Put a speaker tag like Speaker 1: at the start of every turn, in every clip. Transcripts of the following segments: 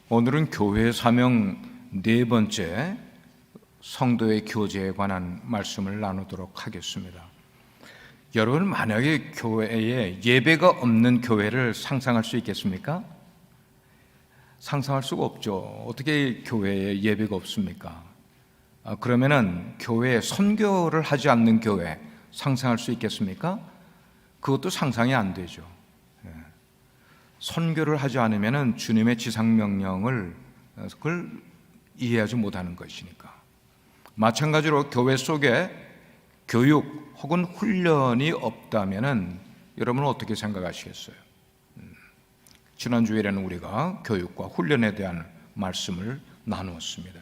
Speaker 1: 오늘은 교회 사명 네 번째 성도의 교제에 관한 말씀을 나누도록 하겠습니다. 여러분, 만약에 교회에 예배가 없는 교회를 상상할 수 있겠습니까? 상상할 수가 없죠. 어떻게 교회에 예배가 없습니까? 그러면은 교회에 선교를 하지 않는 교회 상상할 수 있겠습니까? 그것도 상상이 안 되죠. 선교를 하지 않으면은 주님의 지상명령을 그걸 이해하지 못하는 것이니까. 마찬가지로 교회 속에 교육 혹은 훈련이 없다면은 여러분은 어떻게 생각하시겠어요? 지난주에는 우리가 교육과 훈련에 대한 말씀을 나누었습니다.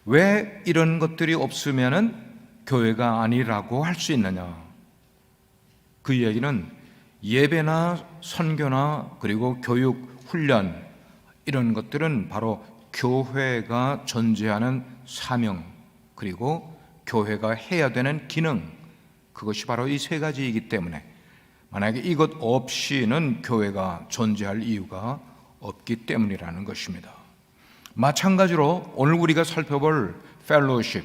Speaker 1: 왜 이런 것들이 없으면은 교회가 아니라고 할 수 있느냐? 그 이야기는 예배나 선교나 그리고 교육, 훈련 이런 것들은 바로 교회가 존재하는 사명 그리고 교회가 해야 되는 기능, 그것이 바로 이 세 가지이기 때문에 만약에 이것 없이는 교회가 존재할 이유가 없기 때문이라는 것입니다. 마찬가지로 오늘 우리가 살펴볼 펠로우십,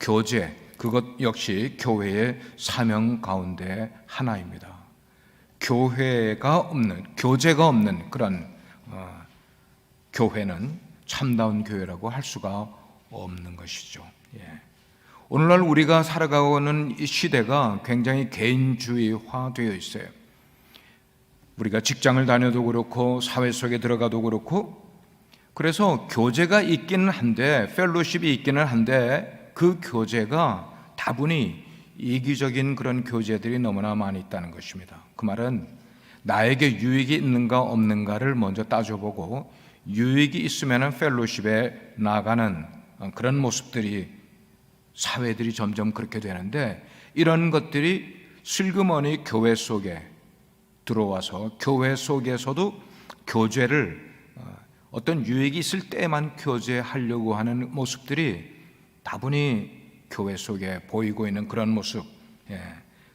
Speaker 1: 교제, 그것 역시 교회의 사명 가운데 하나입니다. 교회가 없는, 교제가 없는 그런 교회는 참다운 교회라고 할 수가 없는 것이죠. 오늘날 우리가 살아가고는 이 시대가 굉장히 개인주의화되어 있어요. 우리가 직장을 다녀도 그렇고 사회 속에 들어가도 그렇고, 그래서 교제가 있기는 한데, 펠로십이 있기는 한데 그 교제가 다분히 이기적인 그런 교제들이 너무나 많이 있다는 것입니다. 그 말은 나에게 유익이 있는가 없는가를 먼저 따져보고 유익이 있으면 펠로십에 나가는 그런 모습들이, 사회들이 점점 그렇게 되는데, 이런 것들이 슬그머니 교회 속에 들어와서 교회 속에서도 교제를 어떤 유익이 있을 때만 교제하려고 하는 모습들이 다분히 교회 속에 보이고 있는 그런 모습.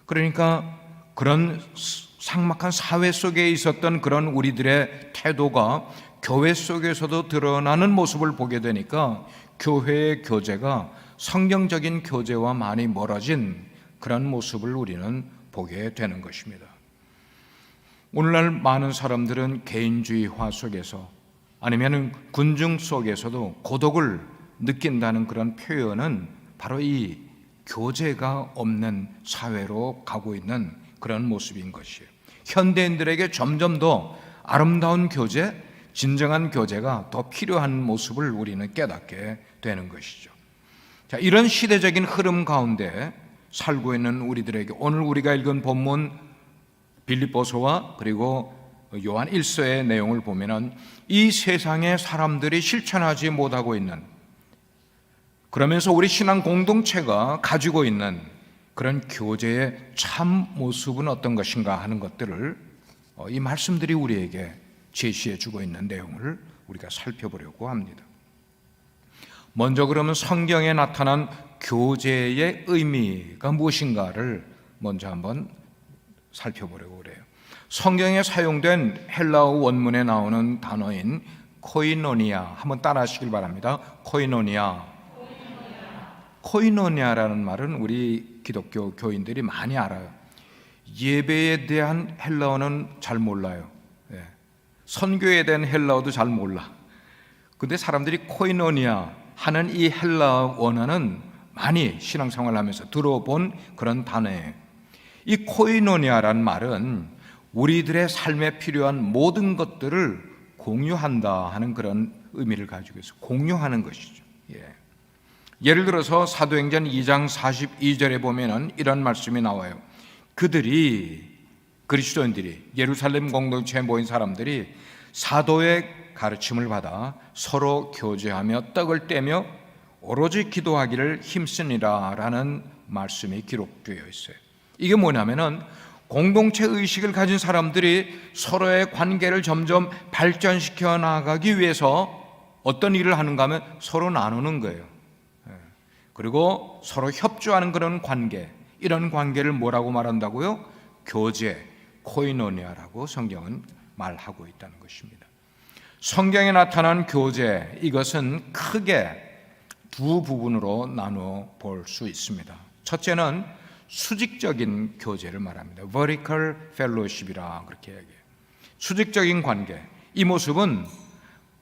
Speaker 1: 그러니까 그런 삭막한 사회 속에 있었던 그런 우리들의 태도가 교회 속에서도 드러나는 모습을 보게 되니까 교회의 교제가 성경적인 교제와 많이 멀어진 그런 모습을 우리는 보게 되는 것입니다. 오늘날 많은 사람들은 개인주의화 속에서 아니면 군중 속에서도 고독을 느낀다는 그런 표현은 바로 이 교제가 없는 사회로 가고 있는 그런 모습인 것이에요. 현대인들에게 점점 더 아름다운 교제, 진정한 교제가 더 필요한 모습을 우리는 깨닫게 되는 것이죠. 자, 이런 시대적인 흐름 가운데 살고 있는 우리들에게 오늘 우리가 읽은 본문 빌립보서와 그리고 요한 1서의 내용을 보면은 이 세상의 사람들이 실천하지 못하고 있는, 그러면서 우리 신앙 공동체가 가지고 있는 그런 교제의 참 모습은 어떤 것인가 하는 것들을 이 말씀들이 우리에게 제시해 주고 있는 내용을 우리가 살펴보려고 합니다. 먼저 그러면 성경에 나타난 교제의 의미가 무엇인가를 먼저 한번 살펴보려고 그래요. 성경에 사용된 헬라어 원문에 나오는 단어인 코이노니아, 한번 따라 하시길 바랍니다. 코이노니아라는 말은 우리 기독교 교인들이 많이 알아요. 예배에 대한 헬라어는 잘 몰라요. 선교에 대한 헬라어도 잘 몰라. 근데 사람들이 코이노니아 하는 이 헬라어 원어는 많이 신앙생활을 하면서 들어본 그런 단어예요. 이 코이노니아라는 말은 우리들의 삶에 필요한 모든 것들을 공유한다 하는 그런 의미를 가지고 있어요. 공유하는 것이죠. 예를 들어서 사도행전 2장 42절에 보면은 이런 말씀이 나와요. 그리스도인들이 예루살렘 공동체에 모인 사람들이 사도의 가르침을 받아 서로 교제하며 떡을 떼며 오로지 기도하기를 힘쓰니라 라는 말씀이 기록되어 있어요. 이게 뭐냐면은 공동체 의식을 가진 사람들이 서로의 관계를 점점 발전시켜 나가기 위해서 어떤 일을 하는가 하면 서로 나누는 거예요. 그리고 서로 협조하는 그런 관계, 이런 관계를 뭐라고 말한다고요? 교제, 코이노니아라고 성경은 말하고 있다는 것입니다. 성경에 나타난 교제, 이것은 크게 두 부분으로 나누어 볼 수 있습니다. 첫째는 수직적인 교제를 말합니다. vertical fellowship이라 그렇게 얘기해요. 수직적인 관계, 이 모습은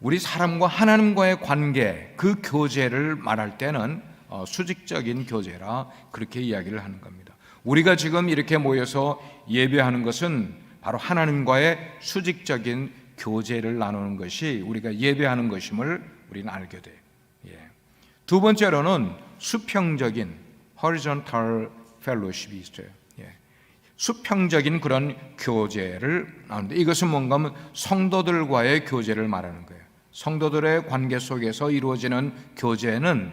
Speaker 1: 우리 사람과 하나님과의 관계, 그 교제를 말할 때는 수직적인 교제라 그렇게 이야기를 하는 겁니다. 우리가 지금 이렇게 모여서 예배하는 것은 바로 하나님과의 수직적인 교제를 나누는 것이 우리가 예배하는 것임을 우리는 알게 돼요. 두 번째로는 수평적인 horizontal fellowship이 있어요. 수평적인 그런 교제를 나누는데, 이것은 뭔가 하면 성도들과의 교제를 말하는 거예요. 성도들의 관계 속에서 이루어지는 교제는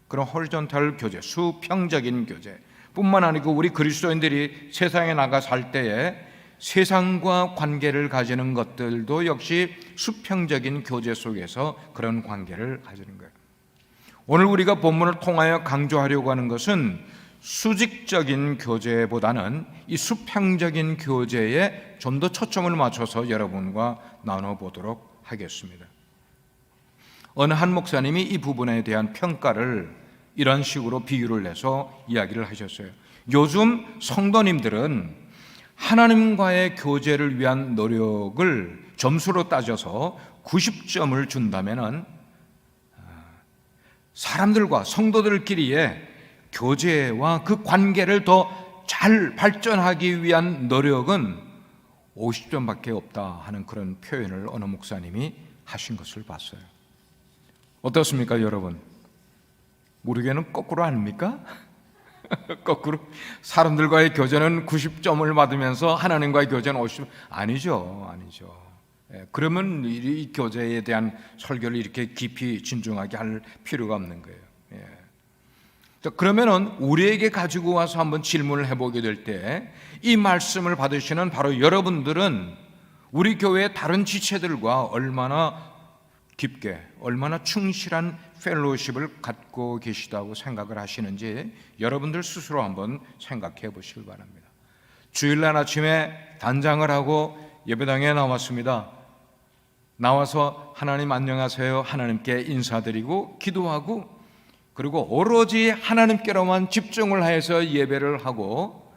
Speaker 1: 그런 horizontal 교제, 수평적인 교제 뿐만 아니고, 우리 그리스도인들이 세상에 나가 살 때에 세상과 관계를 가지는 것들도 역시 수평적인 교제 속에서 그런 관계를 가지는 거예요. 오늘 우리가 본문을 통하여 강조하려고 하는 것은 수직적인 교제보다는 이 수평적인 교제에 좀 더 초점을 맞춰서 여러분과 나눠보도록 하겠습니다. 어느 한 목사님이 이 부분에 대한 평가를 이런 식으로 비유를 내서 이야기를 하셨어요. 요즘 성도님들은 하나님과의 교제를 위한 노력을 점수로 따져서 90점을 준다면은 사람들과 성도들끼리의 교제와 그 관계를 더 잘 발전하기 위한 노력은 50점밖에 없다 하는 그런 표현을 어느 목사님이 하신 것을 봤어요. 어떻습니까, 여러분? 우리 교회는 거꾸로 아닙니까? 거꾸로 사람들과의 교제는 90점을 받으면서 하나님과의 교제는 50점. 아니죠. 그러면 이 교제에 대한 설교를 이렇게 깊이 진중하게 할 필요가 없는 거예요. 그러면은 우리에게 가지고 와서 한번 질문을 해보게 될 때, 이 말씀을 받으시는 바로 여러분들은 우리 교회의 다른 지체들과 얼마나 깊게, 얼마나 충실한 펠로우십을 갖고 계시다고 생각을 하시는지 여러분들 스스로 한번 생각해 보시길 바랍니다. 주일날 아침에 단장을 하고 예배당에 나왔습니다. 나와서 하나님 안녕하세요, 하나님께 인사드리고 기도하고, 그리고 오로지 하나님께로만 집중을 해서 예배를 하고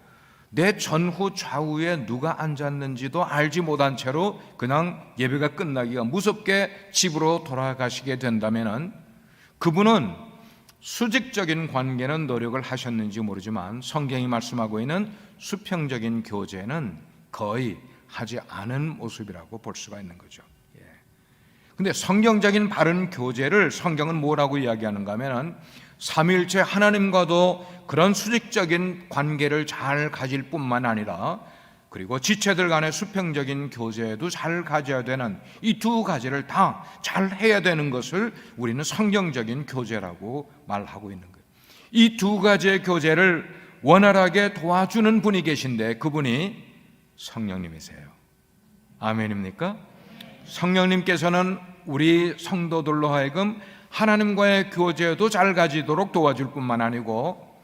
Speaker 1: 내 전후 좌우에 누가 앉았는지도 알지 못한 채로 그냥 예배가 끝나기가 무섭게 집으로 돌아가시게 된다면, 그분은 수직적인 관계는 노력을 하셨는지 모르지만 성경이 말씀하고 있는 수평적인 교제는 거의 하지 않은 모습이라고 볼 수가 있는 거죠. 근데 성경적인 바른 교제를 성경은 뭐라고 이야기하는가 하면, 삼위일체 하나님과도 그런 수직적인 관계를 잘 가질 뿐만 아니라 그리고 지체들 간의 수평적인 교제도 잘 가져야 되는 이 두 가지를 다 잘 해야 되는 것을 우리는 성경적인 교제라고 말하고 있는 거예요. 이 두 가지의 교제를 원활하게 도와주는 분이 계신데 그분이 성령님이세요. 아멘입니까? 성령님께서는 우리 성도들로 하여금 하나님과의 교제도 잘 가지도록 도와줄 뿐만 아니고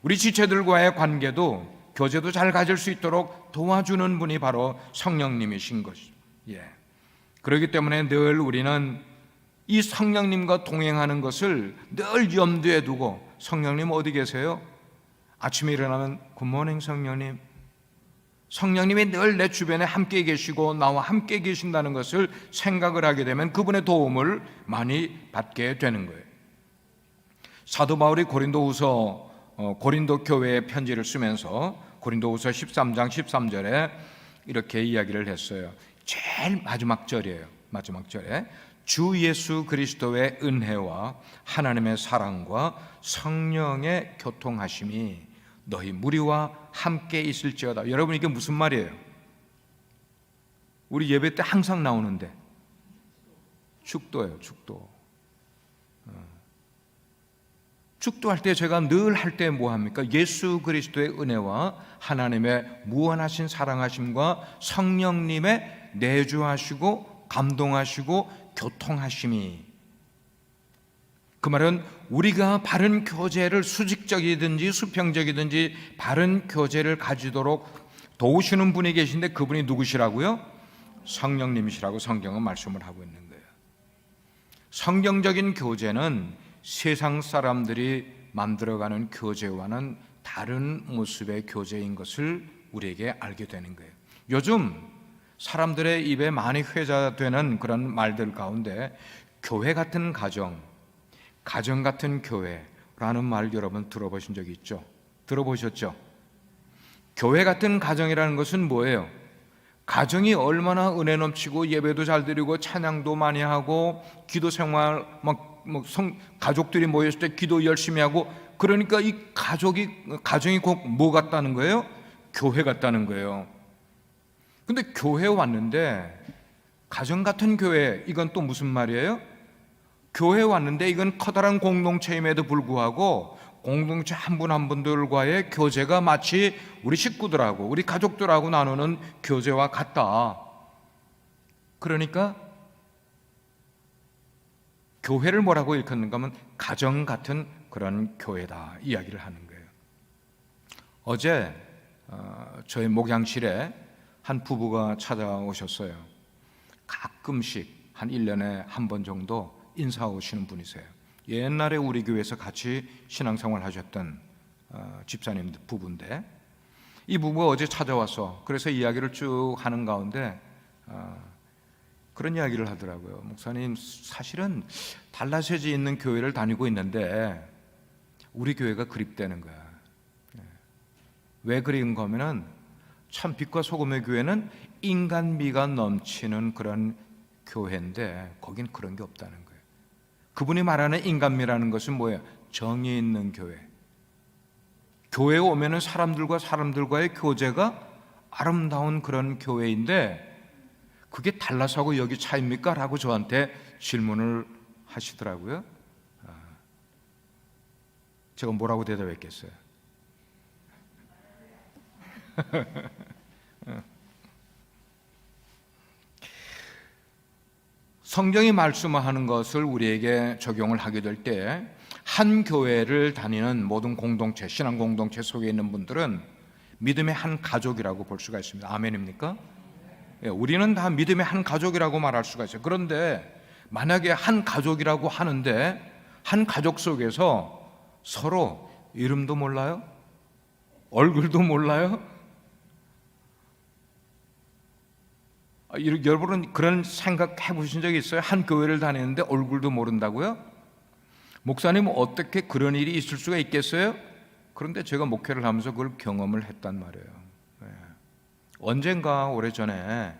Speaker 1: 우리 지체들과의 관계도, 교제도 잘 가질 수 있도록 도와주는 분이 바로 성령님이신 것이죠. 그렇기 때문에 늘 우리는 이 성령님과 동행하는 것을 늘 염두에 두고, 성령님 어디 계세요? 아침에 일어나면 굿모닝 성령님, 성령님이 늘 내 주변에 함께 계시고 나와 함께 계신다는 것을 생각을 하게 되면 그분의 도움을 많이 받게 되는 거예요. 사도 바울이 고린도 교회에 편지를 쓰면서 고린도후서 13장 13절에 이렇게 이야기를 했어요. 제일 마지막 절이에요. 마지막 절에 주 예수 그리스도의 은혜와 하나님의 사랑과 성령의 교통하심이 너희 무리와 함께 있을지어다. 여러분, 이게 무슨 말이에요? 우리 예배 때 항상 나오는데 축도예요. 축도할 때 제가 늘 할 때 뭐 합니까? 예수 그리스도의 은혜와 하나님의 무한하신 사랑하심과 성령님의 내주하시고 감동하시고 교통하심이, 그 말은 우리가 바른 교제를, 수직적이든지 수평적이든지 바른 교제를 가지도록 도우시는 분이 계신데 그분이 누구시라고요? 성령님이시라고 성경은 말씀을 하고 있는 거예요. 성경적인 교제는 세상 사람들이 만들어가는 교제와는 다른 모습의 교제인 것을 우리에게 알게 되는 거예요. 요즘 사람들의 입에 많이 회자되는 그런 말들 가운데 교회 같은 가정, 가정 같은 교회라는 말 여러분 들어보신 적이 있죠? 들어보셨죠? 교회 같은 가정이라는 것은 뭐예요? 가정이 얼마나 은혜 넘치고 예배도 잘 드리고 찬양도 많이 하고 기도 생활 가족들이 모였을 때 기도 열심히 하고, 그러니까 이 가정이 꼭 뭐 같다는 거예요? 교회 같다는 거예요. 근데 교회에 왔는데 가정 같은 교회, 이건 또 무슨 말이에요? 교회에 왔는데 이건 커다란 공동체임에도 불구하고 공동체 한 분 한 분들과의 교제가 마치 우리 식구들하고 우리 가족들하고 나누는 교제와 같다. 그러니까 교회를 뭐라고 일컫는가 하면 가정 같은 그런 교회다 이야기를 하는 거예요. 어제 저희 목양실에 한 부부가 찾아오셨어요. 가끔씩 한 1년에 한 번 정도 인사 오시는 분이세요. 옛날에 우리 교회에서 같이 신앙생활 하셨던 집사님 부부인데, 이 부부가 어제 찾아와서 그래서 이야기를 쭉 하는 가운데 그런 이야기를 하더라고요. 목사님, 사실은 달라스에 있는 교회를 다니고 있는데 우리 교회가 그립다는 거야. 왜 그리운 거면은 참 빛과 소금의 교회는 인간미가 넘치는 그런 교회인데 거긴 그런 게 없다는 거예요. 그분이 말하는 인간미라는 것은 뭐예요? 정이 있는 교회. 교회에 오면은 사람들과의 교제가 아름다운 그런 교회인데 그게 달라서하고 여기 차입니까? 라고 저한테 질문을 하시더라고요. 제가 뭐라고 대답했겠어요? 성경이 말씀하는 것을 우리에게 적용을 하게 될 때 한 교회를 다니는 모든 공동체, 신앙 공동체 속에 있는 분들은 믿음의 한 가족이라고 볼 수가 있습니다. 아멘입니까? 우리는 다 믿음의 한 가족이라고 말할 수가 있어요. 그런데 만약에 한 가족이라고 하는데 한 가족 속에서 서로 이름도 몰라요? 얼굴도 몰라요? 여러분은 그런 생각 해보신 적이 있어요? 한 교회를 다니는데 얼굴도 모른다고요? 목사님은 어떻게 그런 일이 있을 수가 있겠어요? 그런데 제가 목회를 하면서 그걸 경험을 했단 말이에요. 언젠가 오래전에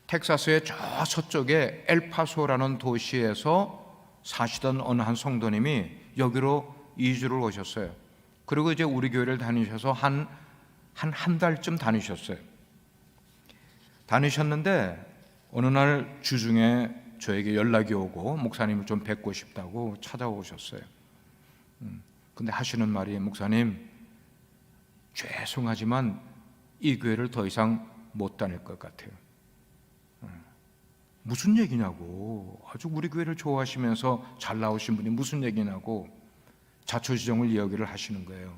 Speaker 1: 텍사스의 저 서쪽에 엘파소라는 도시에서 사시던 어느 한 성도님이 여기로 이주를 오셨어요. 그리고 이제 우리 교회를 다니셔서 한 달쯤 다니셨어요. 다니셨는데 어느 날 주중에 저에게 연락이 오고 목사님을 좀 뵙고 싶다고 찾아오셨어요. 근데 하시는 말이, 목사님 죄송하지만 이 교회를 더 이상 못 다닐 것 같아요. 무슨 얘기냐고, 아주 우리 교회를 좋아하시면서 잘 나오신 분이 무슨 얘기냐고 자초지종을 이야기를 하시는 거예요.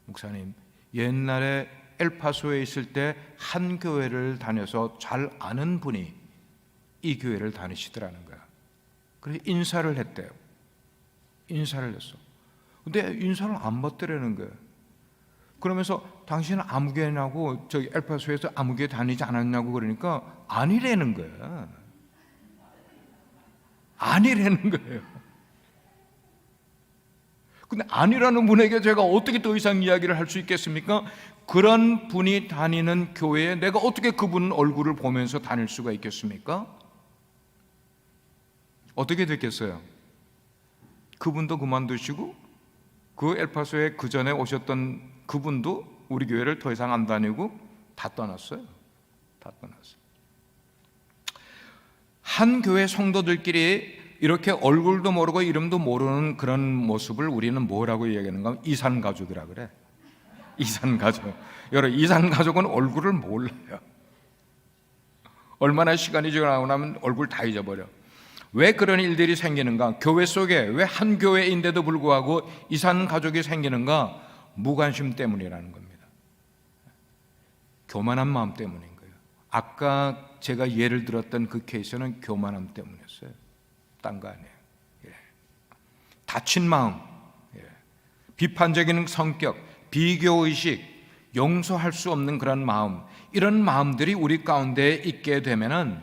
Speaker 1: 목사님, 옛날에 엘파소에 있을 때 한 교회를 다녀서 잘 아는 분이 이 교회를 다니시더라는 거야. 그래서 인사를 했대요. 인사를 했어. 근데 인사를 안 받더라는 거예요. 그러면서 당신은 아무 교회냐고, 저기 엘파소에서 아무 교회 다니지 않았냐고 그러니까 아니라는 거야. 아니라는 거예요. 근데 아니라는 분에게 제가 어떻게 더 이상 이야기를 할 수 있겠습니까? 그런 분이 다니는 교회에 내가 어떻게 그분 얼굴을 보면서 다닐 수가 있겠습니까? 어떻게 됐겠어요? 그분도 그만두시고 그 엘파소에 그 전에 오셨던 그분도 우리 교회를 더 이상 안 다니고 다 떠났어요. 다 떠났어요. 한 교회 성도들끼리 이렇게 얼굴도 모르고 이름도 모르는 그런 모습을 우리는 뭐라고 얘기하는가? 이산가족이라 그래. 이산가족. 여러분, 이산가족은 얼굴을 몰라요. 얼마나 시간이 지나고 나면 얼굴 다 잊어버려. 왜 그런 일들이 생기는가? 교회 속에 왜 한 교회인데도 불구하고 이산가족이 생기는가? 무관심 때문이라는 겁니다. 교만한 마음 때문인 거예요. 아까 제가 예를 들었던 그 케이스는 교만함 때문이었어요. 딴 거 아니에요. 예. 다친 마음, 예. 비판적인 성격, 비교의식, 용서할 수 없는 그런 마음, 이런 마음들이 우리 가운데 있게 되면은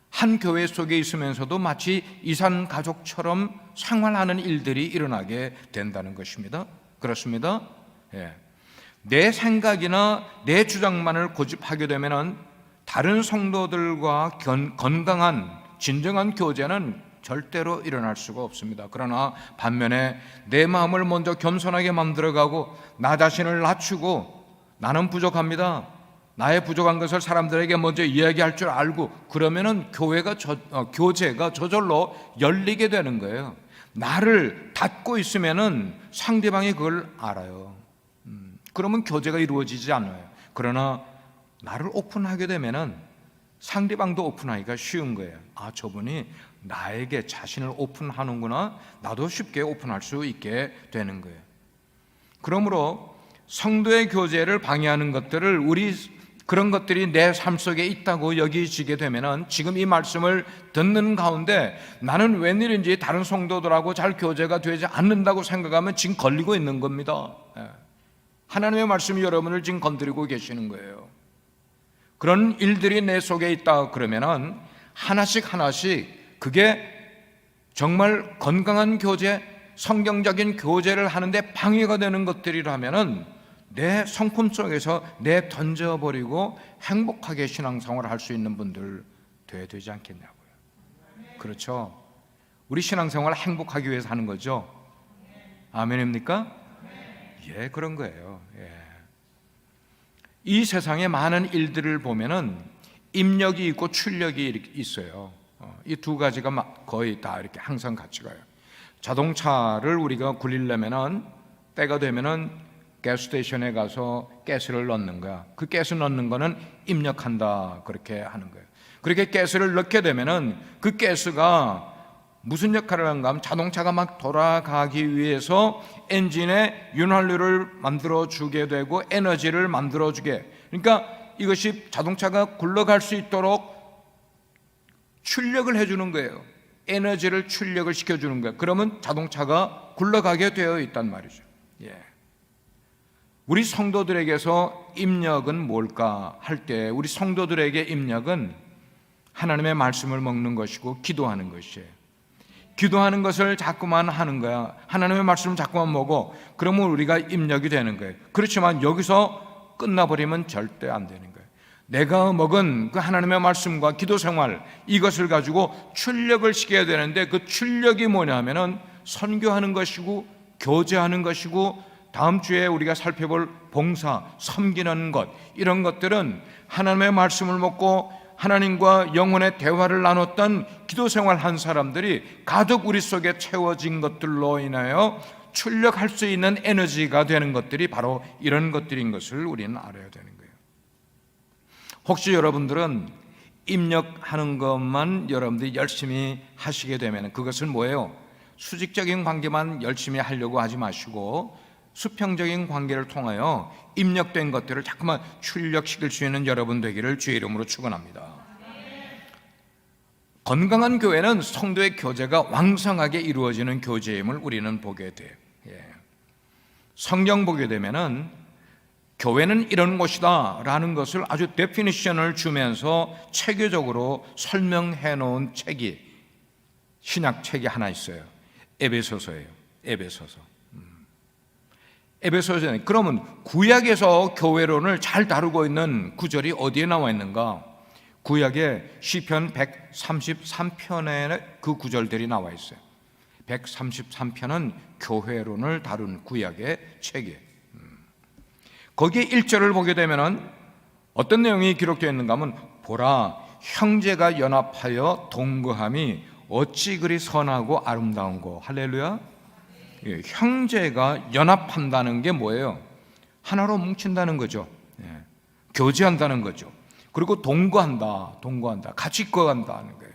Speaker 1: 한 교회 속에 있으면서도 마치 이산 가족처럼 생활하는 일들이 일어나게 된다는 것입니다. 그렇습니다. 예. 내 생각이나 내 주장만을 고집하게 되면은 다른 성도들과 건강한 진정한 교제는 절대로 일어날 수가 없습니다. 그러나 반면에 내 마음을 먼저 겸손하게 만들어가고 나 자신을 낮추고 나는 부족합니다, 나의 부족한 것을 사람들에게 먼저 이야기할 줄 알고 그러면은 교제가 저절로 열리게 되는 거예요. 나를 닫고 있으면은 상대방이 그걸 알아요. 그러면 교제가 이루어지지 않아요. 그러나 나를 오픈하게 되면은 상대방도 오픈하기가 쉬운 거예요. 아, 저분이 나에게 자신을 오픈하는구나. 나도 쉽게 오픈할 수 있게 되는 거예요. 그러므로 성도의 교제를 방해하는 것들을 그런 것들이 내 삶 속에 있다고 여기지게 되면은 지금 이 말씀을 듣는 가운데 나는 웬일인지 다른 성도들하고 잘 교제가 되지 않는다고 생각하면 지금 걸리고 있는 겁니다. 하나님의 말씀이 여러분을 지금 건드리고 계시는 거예요. 그런 일들이 내 속에 있다 그러면은 하나씩 그게 정말 건강한 교제, 성경적인 교제를 하는데 방해가 되는 것들이라면은 내 성품 속에서 내 던져버리고 행복하게 신앙생활을 할 수 있는 분들 돼야 되지 않겠냐고요. 그렇죠? 우리 신앙생활을 행복하기 위해서 하는 거죠. 아멘입니까? 예, 그런 거예요. 예. 이 세상에 많은 일들을 보면은 입력이 있고 출력이 있어요. 이 두 가지가 거의 다 이렇게 항상 같이 가요. 자동차를 우리가 굴리려면은 때가 되면은 가스스테이션에 가서 가스를 넣는 거야. 그 가스 넣는 거는 입력한다, 그렇게 하는 거예요. 그렇게 가스를 넣게 되면은 그 가스가 무슨 역할을 하는가 하면 자동차가 막 돌아가기 위해서 엔진에 윤활유를 만들어주게 되고 에너지를 만들어주게, 그러니까 이것이 자동차가 굴러갈 수 있도록 출력을 해주는 거예요. 에너지를 출력을 시켜주는 거예요. 그러면 자동차가 굴러가게 되어 있단 말이죠. 예. 우리 성도들에게서 입력은 뭘까 할 때 우리 성도들에게 입력은 하나님의 말씀을 먹는 것이고 기도하는 것이에요. 기도하는 것을 자꾸만 하는 거야. 하나님의 말씀을 자꾸만 먹어. 그러면 우리가 입력이 되는 거예요. 그렇지만 여기서 끝나버리면 절대 안 되는 거예요. 내가 먹은 그 하나님의 말씀과 기도 생활, 이것을 가지고 출력을 시켜야 되는데 그 출력이 뭐냐면은 선교하는 것이고 교제하는 것이고 다음 주에 우리가 살펴볼 봉사, 섬기는 것, 이런 것들은 하나님의 말씀을 먹고 하나님과 영혼의 대화를 나눴던 기도 생활한 사람들이 가득 우리 속에 채워진 것들로 인하여 출력할 수 있는 에너지가 되는 것들이 바로 이런 것들인 것을 우리는 알아야 되는 거예요. 혹시 여러분들은 입력하는 것만 여러분들이 열심히 하시게 되면 그것은 뭐예요? 수직적인 관계만 열심히 하려고 하지 마시고 수평적인 관계를 통하여 입력된 것들을 자꾸만 출력시킬 수 있는 여러분 되기를 주의 이름으로 축원합니다. 건강한 교회는 성도의 교제가 왕성하게 이루어지는 교제임을 우리는 보게 돼요. 성경 보게 되면은 교회는 이런 곳이다 라는 것을 아주 데피니션을 주면서 체계적으로 설명해 놓은 책이, 신약 책이 하나 있어요. 에베소서예요. 에베소서는 그러면 구약에서 교회론을 잘 다루고 있는 구절이 어디에 나와 있는가? 구약의 시편 133편에 그 구절들이 나와 있어요. 133편은 교회론을 다룬 구약의 책이에요. 거기에 1절을 보게 되면 어떤 내용이 기록되어 있는가 하면 보라, 형제가 연합하여 동거함이 어찌 그리 선하고 아름다운고. 할렐루야. 예, 형제가 연합한다는 게 뭐예요? 하나로 뭉친다는 거죠. 교제한다는 거죠. 그리고 동거한다. 같이 거한다는 거예요.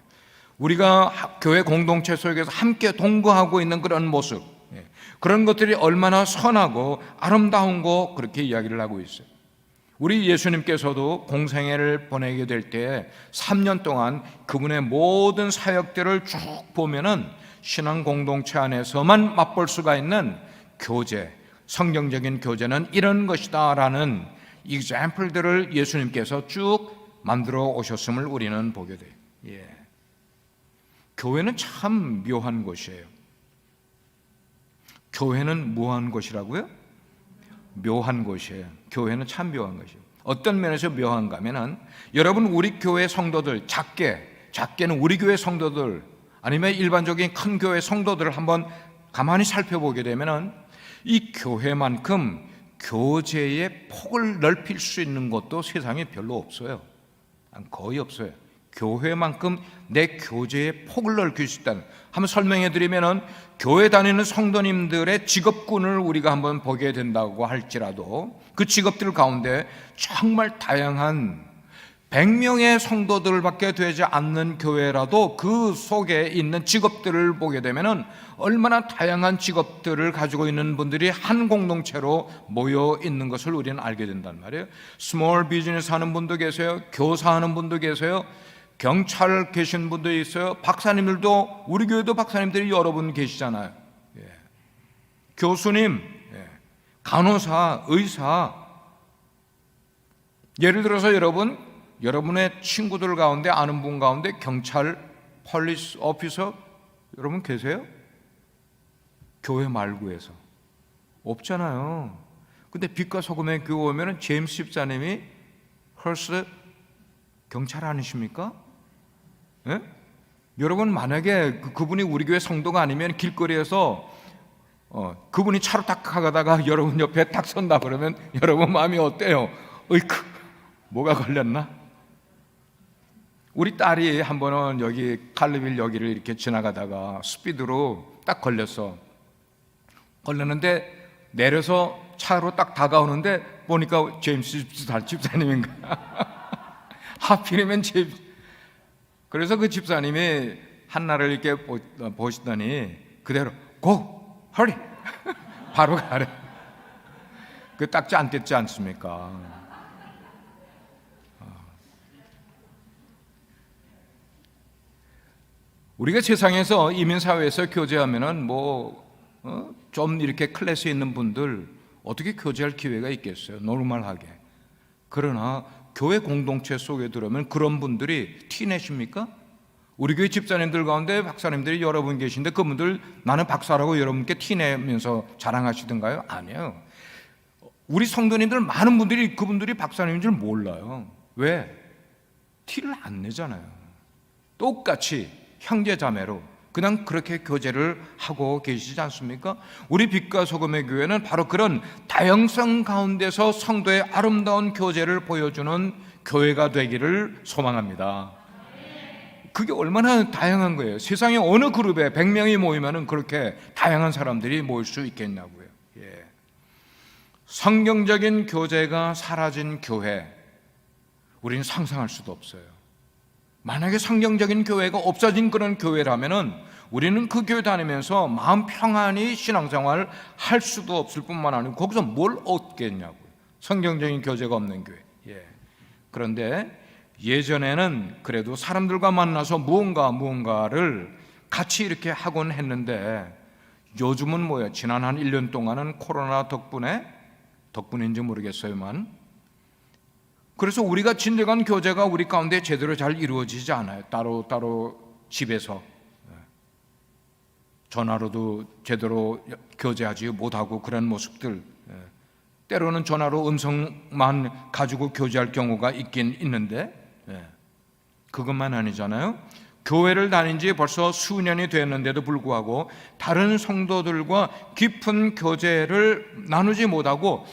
Speaker 1: 우리가 교회 공동체 속에서 함께 동거하고 있는 그런 모습, 그런 것들이 얼마나 선하고 아름다운 거, 그렇게 이야기를 하고 있어요. 우리 예수님께서도 공생애를 보내게 될 때 3년 동안 그분의 모든 사역들을 쭉 보면은 신앙 공동체 안에서만 맛볼 수가 있는 교제, 성경적인 교제는 이런 것이다라는 example들을 예수님께서 쭉 만들어 오셨음을 우리는 보게 돼요. 교회는 참 묘한 곳이에요. 교회는 무한 곳이라고요? 묘한 곳이에요. 교회는 참 묘한 것이에요. 어떤 면에서 묘한가 하면은, 여러분 우리 교회 성도들, 작게는 우리 교회 성도들 아니면 일반적인 큰 교회 성도들을 한번 가만히 살펴보게 되면은 이 교회만큼 교제의 폭을 넓힐 수 있는 것도 세상에 별로 없어요. 거의 없어요. 교회만큼 내 교제의 폭을 넓힐 수 있다는, 한번 설명해 드리면은, 교회 다니는 성도님들의 직업군을 우리가 한번 보게 된다고 할지라도 그 직업들 가운데 정말 다양한 100명의 성도들밖에 되지 않는 교회라도 그 속에 있는 직업들을 보게 되면은 얼마나 다양한 직업들을 가지고 있는 분들이 한 공동체로 모여 있는 것을 우리는 알게 된단 말이에요. 스몰 비즈니스 하는 분도 계세요. 교사 하는 분도 계세요. 경찰 계신 분도 있어요. 박사님들도, 우리 교회도 박사님들이 여러 분 계시잖아요. 교수님, 간호사, 의사. 예를 들어서 여러분의 친구들 가운데, 아는 분 가운데 경찰, 폴리스 오피서 여러분 계세요? 교회 말고에서 없잖아요. 근데 빛과 소금의 교회 오면은 제임스 집사님이 헐스 경찰 아니십니까? 여러분 만약에 그분이 우리 교회 성도가 아니면 길거리에서 그분이 차로 딱 가다가 여러분 옆에 딱 선다 그러면 여러분 마음이 어때요? 어이쿠, 뭐가 걸렸나? 우리 딸이 한 번은 여기 칼리빌 여기를 이렇게 지나가다가 스피드로 딱 걸렸는데 내려서 차로 딱 다가오는데 보니까 제임스 집사님인가? 하필이면 그래서 그 집사님이 한나를 이렇게 보시더니 그대로 고! 허리! 바로 가래. 그 딱지 안 뗐지 않습니까? 우리가 세상에서 이민사회에서 교제하면은 좀 이렇게 클래스 있는 분들 어떻게 교제할 기회가 있겠어요? 노멀하게. 그러나 교회 공동체 속에 들어오면 그런 분들이 티내십니까? 우리 교회 집사님들 가운데 박사님들이 여러 분 계신데 그분들 나는 박사라고 여러분께 티내면서 자랑하시던가요? 아니에요. 우리 성도님들 많은 분들이 그분들이 박사님인 줄 몰라요. 왜? 티를 안 내잖아요. 똑같이 형제자매로 그냥 그렇게 교제를 하고 계시지 않습니까? 우리 빛과 소금의 교회는 바로 그런 다양성 가운데서 성도의 아름다운 교제를 보여주는 교회가 되기를 소망합니다. 그게 얼마나 다양한 거예요. 세상에 어느 그룹에 100명이 모이면 그렇게 다양한 사람들이 모일 수 있겠냐고요. 성경적인 교제가 사라진 교회, 우리는 상상할 수도 없어요. 만약에 성경적인 교회가 없어진 그런 교회라면은 우리는 그 교회 다니면서 마음 평안히 신앙생활 할 수도 없을 뿐만 아니고 거기서 뭘 얻겠냐고요. 성경적인 교제가 없는 교회. 그런데 예전에는 그래도 사람들과 만나서 무언가를 같이 이렇게 하곤 했는데 요즘은 뭐예요? 지난 한 1년 동안은 코로나 덕분인지 모르겠어요만, 그래서 우리가 진정한 교제가 우리 가운데 제대로 잘 이루어지지 않아요. 따로 집에서 전화로도 제대로 교제하지 못하고 그런 모습들, 때로는 전화로 음성만 가지고 교제할 경우가 있긴 있는데 그것만 아니잖아요. 교회를 다닌 지 벌써 수년이 됐는데도 불구하고 다른 성도들과 깊은 교제를 나누지 못하고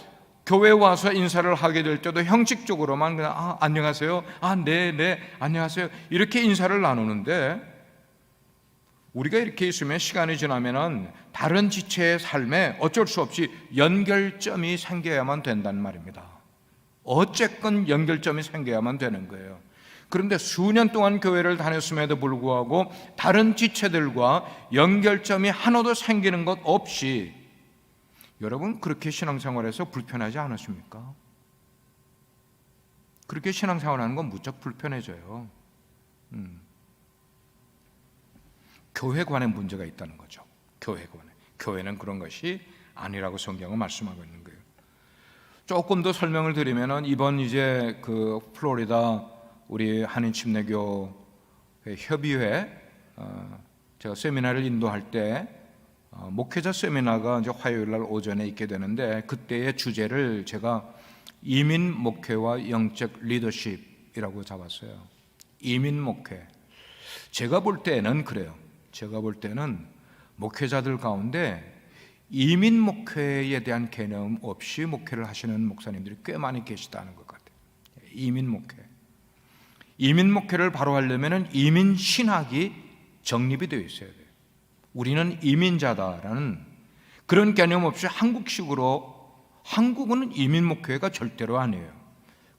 Speaker 1: 교회 와서 인사를 하게 될 때도 형식적으로만 그냥 안녕하세요, 네, 안녕하세요 이렇게 인사를 나누는데, 우리가 이렇게 있으면 시간이 지나면은 다른 지체의 삶에 어쩔 수 없이 연결점이 생겨야만 된단 말입니다. 어쨌건 연결점이 생겨야만 되는 거예요. 그런데 수년 동안 교회를 다녔음에도 불구하고 다른 지체들과 연결점이 하나도 생기는 것 없이, 여러분 그렇게 신앙생활에서 불편하지 않으십니까? 그렇게 신앙생활하는 건 무척 불편해져요. 교회관에 문제가 있다는 거죠. 교회관에. 교회는 그런 것이 아니라고 성경은 말씀하고 있는 거예요. 조금 더 설명을 드리면은 이번 이제 그 플로리다 우리 한인 침례교 협의회 제가 세미나를 인도할 때 목회자 세미나가 이제 화요일 날 오전에 있게 되는데 그때의 주제를 제가 이민 목회와 영적 리더십이라고 잡았어요. 이민 목회. 제가 볼 때는 그래요. 제가 볼 때는 목회자들 가운데 이민 목회에 대한 개념 없이 목회를 하시는 목사님들이 꽤 많이 계시다는 것 같아요. 이민 목회. 이민 목회를 바로 하려면 이민 신학이 정립이 되어 있어야 돼요. 우리는 이민자다라는 그런 개념 없이 한국식으로, 한국은 이민 목회가 절대로 아니에요.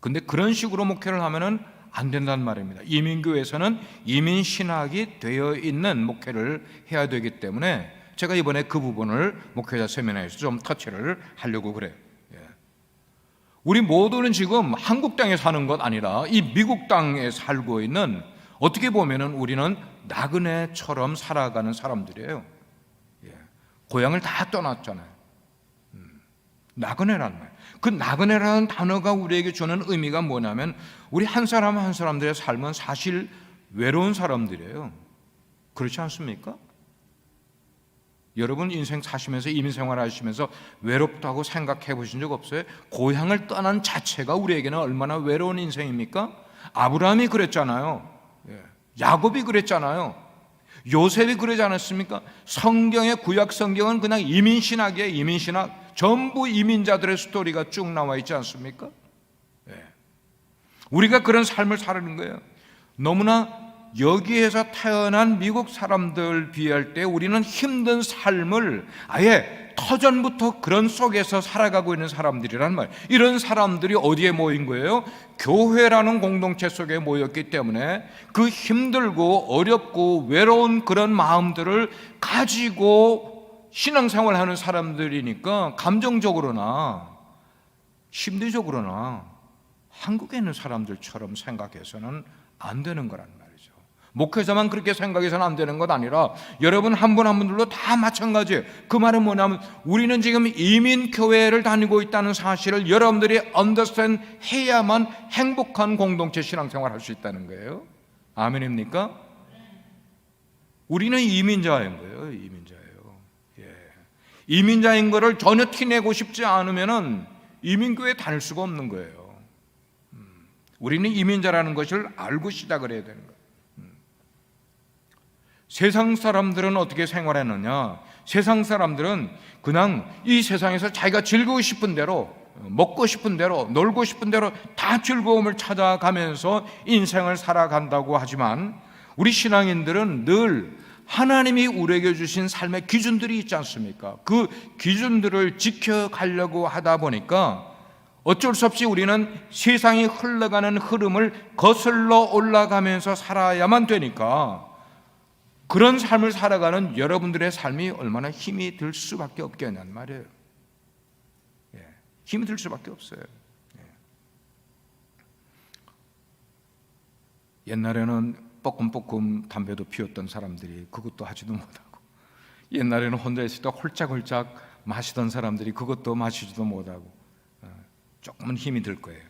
Speaker 1: 근데 그런 식으로 목회를 하면은 안 된단 말입니다. 이민교회에서는 이민 신학이 되어 있는 목회를 해야 되기 때문에 제가 이번에 그 부분을 목회자 세미나에서 좀 터치를 하려고 그래요. 우리 모두는 지금 한국 땅에 사는 것 아니라 이 미국 땅에 살고 있는, 어떻게 보면은 우리는 나그네처럼 살아가는 사람들이에요. 고향을 다 떠났잖아요. 나그네란 말. 그 나그네라는 단어가 우리에게 주는 의미가 뭐냐면 우리 한 사람 한 사람들의 삶은 사실 외로운 사람들이에요. 그렇지 않습니까? 여러분 인생 사시면서 이민 생활 하시면서 외롭다고 생각해 보신 적 없어요? 고향을 떠난 자체가 우리에게는 얼마나 외로운 인생입니까? 아브라함이 그랬잖아요. 야곱이 그랬잖아요. 요셉이 그러지 않았습니까? 성경의 구약 성경은 그냥 이민신학이에요. 이민신학. 전부 이민자들의 스토리가 쭉 나와 있지 않습니까? 우리가 그런 삶을 살아는 거예요. 너무나 여기에서 태어난 미국 사람들 비할 때 우리는 힘든 삶을 아예 터전부터 그런 속에서 살아가고 있는 사람들이란 말이에요. 이런 사람들이 어디에 모인 거예요? 교회라는 공동체 속에 모였기 때문에 그 힘들고 어렵고 외로운 그런 마음들을 가지고 신앙생활하는 사람들이니까 감정적으로나 심리적으로나 한국에 있는 사람들처럼 생각해서는 안 되는 거란 말이에요. 목회자만 그렇게 생각해서는 안 되는 것 아니라 여러분 한 분 한 분들도 다 마찬가지예요. 그 말은 뭐냐면 우리는 지금 이민교회를 다니고 있다는 사실을 여러분들이 언더스탠드 해야만 행복한 공동체 신앙생활 할 수 있다는 거예요. 아멘입니까? 우리는 이민자인 거예요. 이민자예요. 이민자인 거를 전혀 티내고 싶지 않으면 이민교회에 다닐 수가 없는 거예요. 우리는 이민자라는 것을 알고 시작을 해야 되는 거예요. 세상 사람들은 어떻게 생활했느냐? 세상 사람들은 그냥 이 세상에서 자기가 즐기고 싶은 대로, 먹고 싶은 대로, 놀고 싶은 대로 다 즐거움을 찾아가면서 인생을 살아간다고 하지만 우리 신앙인들은 늘 하나님이 우리에게 주신 삶의 기준들이 있지 않습니까? 그 기준들을 지켜가려고 하다 보니까 어쩔 수 없이 우리는 세상이 흘러가는 흐름을 거슬러 올라가면서 살아야만 되니까 그런 삶을 살아가는 여러분들의 삶이 얼마나 힘이 들 수밖에 없겠냐는 말이에요. 힘이 들 수밖에 없어요. 옛날에는 뻐끔뻐끔 담배도 피웠던 사람들이 그것도 하지도 못하고, 옛날에는 혼자 있을 때 홀짝홀짝 마시던 사람들이 그것도 마시지도 못하고, 조금은 힘이 들 거예요.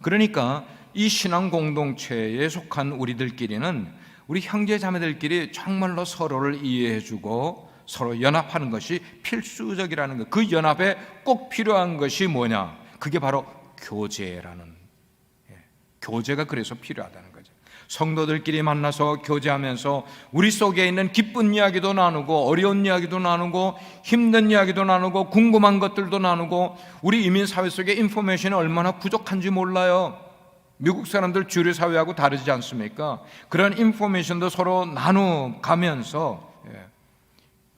Speaker 1: 그러니까 이 신앙 공동체에 속한 우리들끼리는, 우리 형제 자매들끼리 정말로 서로를 이해해주고 서로 연합하는 것이 필수적이라는 것. 그 연합에 꼭 필요한 것이 뭐냐? 그게 바로 교제라는, 교제가 그래서 필요하다는 거죠. 성도들끼리 만나서 교제하면서 우리 속에 있는 기쁜 이야기도 나누고 어려운 이야기도 나누고 힘든 이야기도 나누고 궁금한 것들도 나누고, 우리 이민사회 속에 인포메이션이 얼마나 부족한지 몰라요. 미국 사람들 주류 사회하고 다르지 않습니까? 그런 인포메이션도 서로 나눠가면서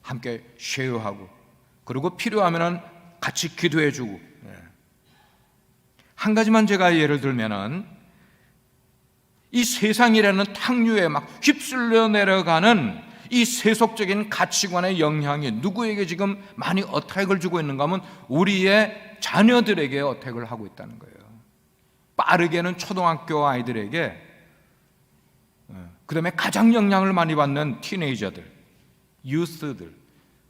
Speaker 1: 함께 쉐어하고, 그리고 필요하면 같이 기도해주고. 한 가지만 제가 예를 들면은, 이 세상이라는 탕류에 막 휩쓸려 내려가는 이 세속적인 가치관의 영향이 누구에게 지금 많이 어택을 주고 있는가 하면 우리의 자녀들에게 어택을 하고 있다는 거예요. 빠르게는 초등학교 아이들에게, 그 다음에 가장 영향을 많이 받는 티네이저들, 유스들,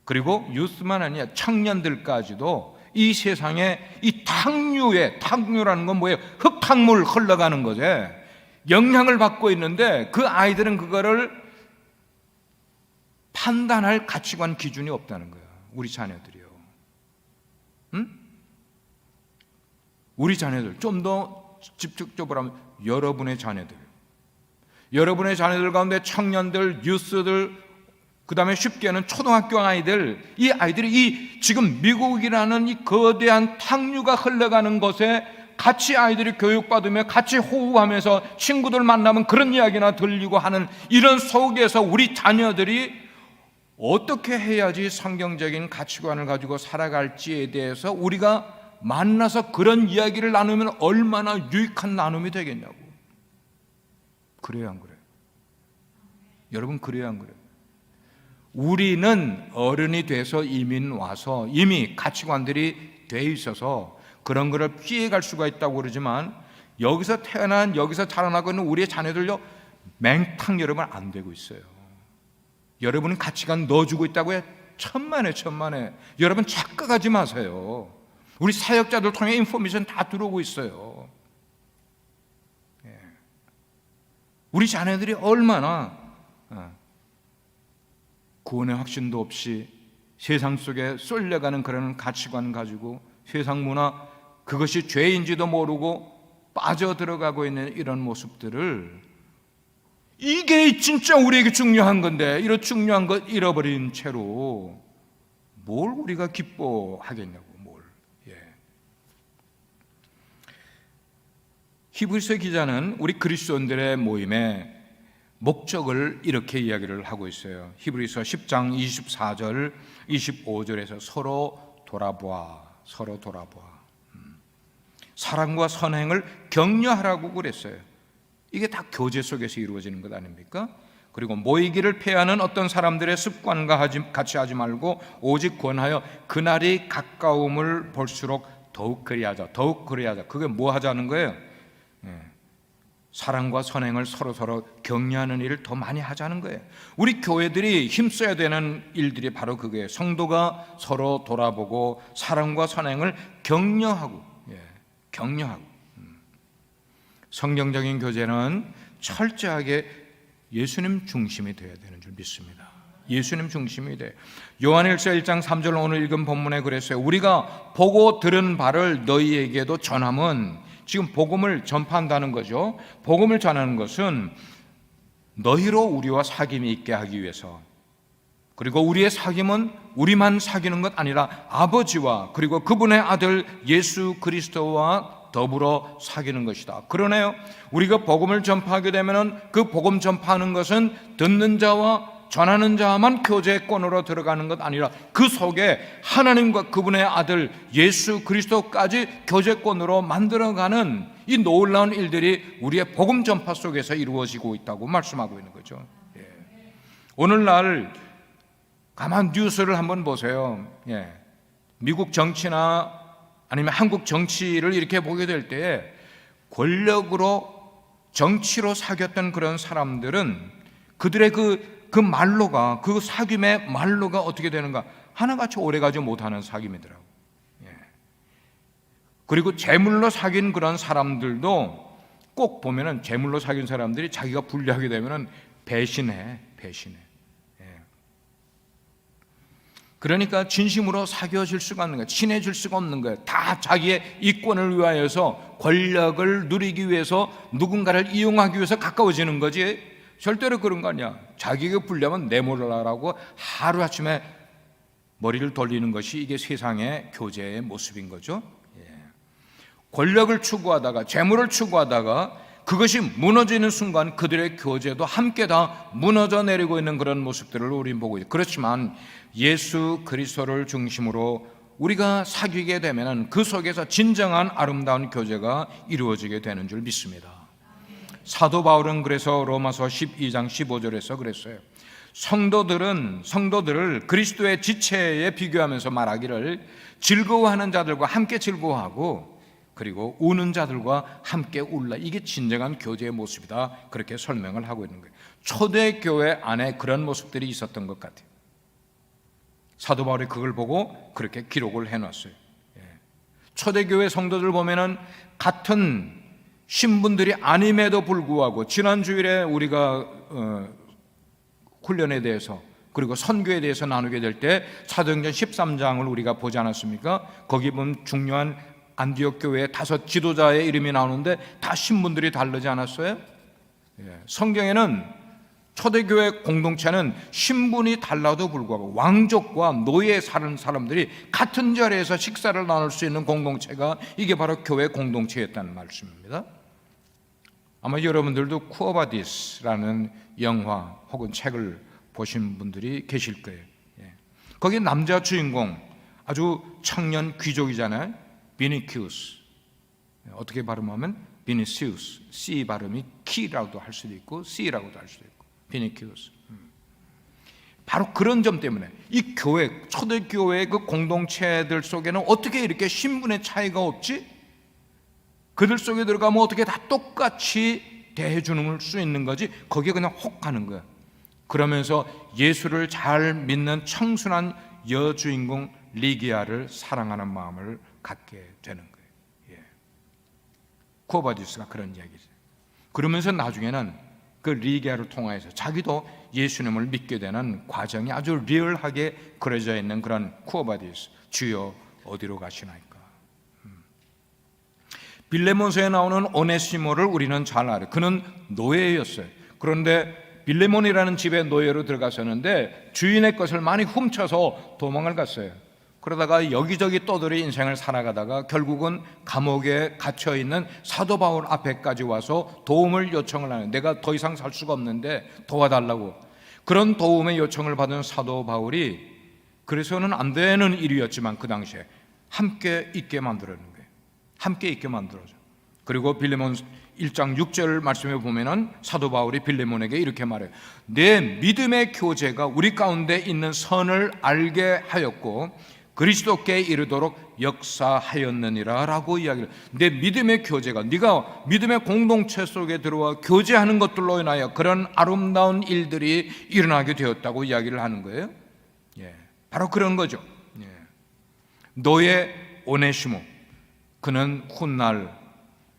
Speaker 1: 그리고 유스만 아니라 청년들까지도 이 세상에 이 탕류라는 건 뭐예요? 흙탕물 흘러가는 거죠. 영향을 받고 있는데 그 아이들은 그거를 판단할 가치관 기준이 없다는 거예요. 우리 자녀들이요. 우리 자녀들 좀 더 집중적으로 하면 여러분의 자녀들 가운데 청년들, 유스들, 그 다음에 쉽게는 초등학교 아이들, 이 아이들이 이 지금 미국이라는 이 거대한 탕류가 흘러가는 것에 같이 아이들이 교육받으며 같이 호흡하면서 친구들 만나면 그런 이야기나 들리고 하는 이런 속에서 우리 자녀들이 어떻게 해야지 성경적인 가치관을 가지고 살아갈지에 대해서 우리가 만나서 그런 이야기를 나누면 얼마나 유익한 나눔이 되겠냐고. 그래요, 안 그래요? 여러분, 그래요, 안 그래요? 우리는 어른이 돼서 이민 와서 이미 가치관들이 돼 있어서 그런 거를 피해갈 수가 있다고 그러지만, 여기서 태어난, 여기서 자라나고 있는 우리의 자녀들요, 맹탕 여러분 안 되고 있어요. 여러분은 가치관 넣어주고 있다고요? 천만에. 여러분 착각하지 마세요. 우리 사역자들 통해 인포메이션 다 들어오고 있어요. 우리 자녀들이 얼마나 구원의 확신도 없이 세상 속에 쏠려가는 그런 가치관 가지고 세상 문화, 그것이 죄인지도 모르고 빠져들어가고 있는 이런 모습들을, 이게 진짜 우리에게 중요한 건데 이런 중요한 것 잃어버린 채로 뭘 우리가 기뻐하겠냐고. 히브리서 기자는 우리 그리스도인들의 모임의 목적을 이렇게 이야기를 하고 있어요. 히브리서 10장 24절 25절에서 서로 돌아보아. 사랑과 선행을 격려하라고 그랬어요. 이게 다 교제 속에서 이루어지는 것 아닙니까? 그리고 모이기를 패하는 어떤 사람들의 습관과 같이 하지 말고 오직 권하여 그날이 가까움을 볼수록 더욱 그리하자. 그게 뭐 하자는 거예요? 사랑과 선행을 서로 격려하는 일을 더 많이 하자는 거예요. 우리 교회들이 힘써야 되는 일들이 바로 그거예요. 성도가 서로 돌아보고 사랑과 선행을 격려하고. 성경적인 교제는 철저하게 예수님 중심이 되어야 되는 줄 믿습니다. 예수님 중심이 돼요. 요한일서 1장 3절 오늘 읽은 본문에 그랬어요. 우리가 보고 들은 바를 너희에게도 전함은, 지금 복음을 전파한다는 거죠. 복음을 전하는 것은 너희로 우리와 사귐이 있게 하기 위해서, 그리고 우리의 사귐은 우리만 사귀는 것 아니라 아버지와 그리고 그분의 아들 예수 그리스도와 더불어 사귀는 것이다. 그러네요. 우리가 복음을 전파하게 되면 그 복음 전파하는 것은 듣는 자와 전하는 자만 교제권으로 들어가는 것 아니라 그 속에 하나님과 그분의 아들 예수 그리스도까지 교제권으로 만들어가는 이 놀라운 일들이 우리의 복음 전파 속에서 이루어지고 있다고 말씀하고 있는 거죠. 오늘날 가만 뉴스를 한번 보세요. 미국 정치나 아니면 한국 정치를 이렇게 보게 될 때에 권력으로 정치로 사귀었던 그런 사람들은 그들의 그 말로가, 그 사귐의 말로가 어떻게 되는가? 하나같이 오래가지 못하는 사귐이더라고. 그리고 재물로 사귄 그런 사람들도 꼭 보면은 재물로 사귄 사람들이 자기가 불리하게 되면은 배신해. 그러니까 진심으로 사귀어질 수가 없는 거예요. 친해질 수가 없는 거예요. 다 자기의 이권을 위하여서, 권력을 누리기 위해서, 누군가를 이용하기 위해서 가까워지는 거지. 절대로 그런 거 아니야. 자기가 불리하면 내몰라라고 하루아침에 머리를 돌리는 것이 이게 세상의 교제의 모습인 거죠. 권력을 추구하다가, 재물을 추구하다가 그것이 무너지는 순간 그들의 교제도 함께 다 무너져 내리고 있는 그런 모습들을 우리는 보고 있어요. 그렇지만 예수 그리스도를 중심으로 우리가 사귀게 되면 그 속에서 진정한 아름다운 교제가 이루어지게 되는 줄 믿습니다. 사도 바울은 그래서 로마서 12장 15절에서 그랬어요. 성도들을 그리스도의 지체에 비교하면서 말하기를 즐거워하는 자들과 함께 즐거워하고 그리고 우는 자들과 함께 울라. 이게 진정한 교제의 모습이다. 그렇게 설명을 하고 있는 거예요. 초대교회 안에 그런 모습들이 있었던 것 같아요. 사도 바울이 그걸 보고 그렇게 기록을 해놨어요. 초대교회 성도들 보면은 같은 신분들이 아님에도 불구하고 지난 주일에 우리가 훈련에 대해서 그리고 선교에 대해서 나누게 될 때 사도행전 13장을 우리가 보지 않았습니까? 거기 보면 중요한 안디옥 교회의 5 지도자의 이름이 나오는데 다 신분들이 다르지 않았어요? 성경에는 초대교회 공동체는 신분이 달라도 불구하고 왕족과 노예에 사는 사람들이 같은 자리에서 식사를 나눌 수 있는 공동체가 이게 바로 교회 공동체였다는 말씀입니다. 아마 여러분들도 쿠어바디스라는 영화 혹은 책을 보신 분들이 계실 거예요. 거기 남자 주인공 아주 청년 귀족이잖아요. 비니키우스. 어떻게 발음하면 비니시우스. C 발음이 키라고도 할 수도 있고 C라고도 할 수도 있고 비니키우스. 바로 그런 점 때문에 이 교회, 초대교회의 그 공동체들 속에는 어떻게 이렇게 신분의 차이가 없지? 그들 속에 들어가면 어떻게 다 똑같이 대해주는 수 있는 거지? 거기에 그냥 혹 하는 거야. 그러면서 예수를 잘 믿는 청순한 여주인공 리기아를 사랑하는 마음을 갖게 되는 거예요. 쿠어바디스가 그런 이야기죠. 그러면서 나중에는 그 리기아를 통해서 자기도 예수님을 믿게 되는 과정이 아주 리얼하게 그려져 있는 그런 쿠어바디스. 주여 어디로 가시나이까. 빌레몬서에 나오는 오네시모를 우리는 잘 알아요. 그는 노예였어요. 그런데 빌레몬이라는 집에 노예로 들어갔었는데 주인의 것을 많이 훔쳐서 도망을 갔어요. 그러다가 여기저기 떠돌이 인생을 살아가다가 결국은 감옥에 갇혀있는 사도 바울 앞에까지 와서 도움을 요청을 하는, 내가 더 이상 살 수가 없는데 도와달라고. 그런 도움의 요청을 받은 사도 바울이, 그래서는 안 되는 일이었지만 그 당시에 함께 있게 만들어는 거예요. 함께 있게 만들어줘. 그리고 빌레몬 1장 6절 말씀에 보면은 사도 바울이 빌레몬에게 이렇게 말해요. 내 믿음의 교제가 우리 가운데 있는 선을 알게 하였고 그리스도께 이르도록 역사하였느니라 라고 이야기를. 내 믿음의 교제가, 네가 믿음의 공동체 속에 들어와 교제하는 것들로 인하여 그런 아름다운 일들이 일어나게 되었다고 이야기를 하는 거예요. 바로 그런 거죠. 너의 오네시모, 그는 훗날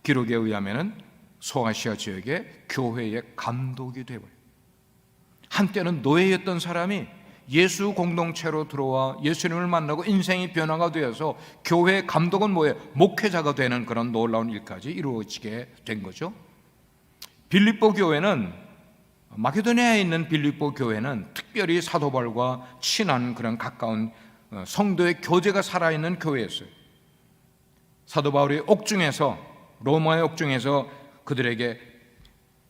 Speaker 1: 기록에 의하면 소아시아 지역의 교회의 감독이 되어버려요. 한때는 노예였던 사람이 예수 공동체로 들어와 예수님을 만나고 인생이 변화가 되어서 교회 감독은 뭐예요? 목회자가 되는 그런 놀라운 일까지 이루어지게 된 거죠. 빌립보 교회는, 마케도니아에 있는 빌립보 교회는 특별히 사도 바울과 친한 그런 가까운 성도의 교제가 살아있는 교회였어요. 사도 바울이 옥중에서, 로마의 옥중에서 그들에게